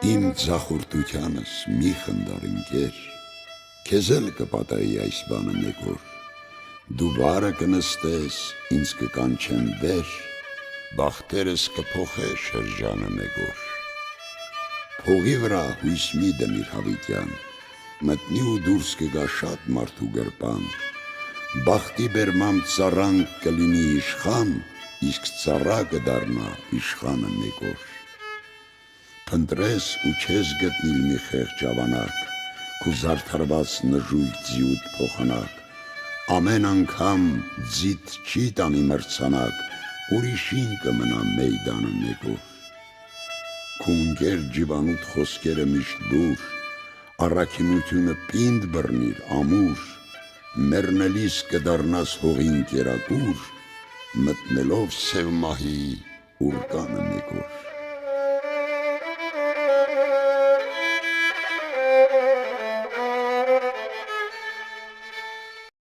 Իմ ձախորդությանս մի խնդար ընկեր, քեզ էլ կպատայի այս բանը մեկ օր, դու վարը կնստես, ինձ կկանչեմ վեր, բախտերս կփոխե շրջանը մեկ օր։ Փողի վրա հույս մի դնիր հավիտյան, մտնի ու դուրս կգա շատ մարդու գրպան, բախտի բերմամբ ծառան կլինի իշխան, իսկ ծառա կդառնա իշխանը մեկ օր։ Փնտրես ու չես գտնիլ մի խեղճ ավանակ, քու զարդարված նժույգ ձիուդ փոխանակ, ամեն անգամ ձիթ չի տանի մրցանակ, ուրիշին կմնա մեյդանը մեկ օր։ Քու ընկեր ջիվանուտ խոսքերը միշտ լուր, առաքինությունը պինդ բռնիր ամուր, մեռնելիս կդառնաս հողին կերակուր, մտնելով սև մահի ուռկանը մեկ օր։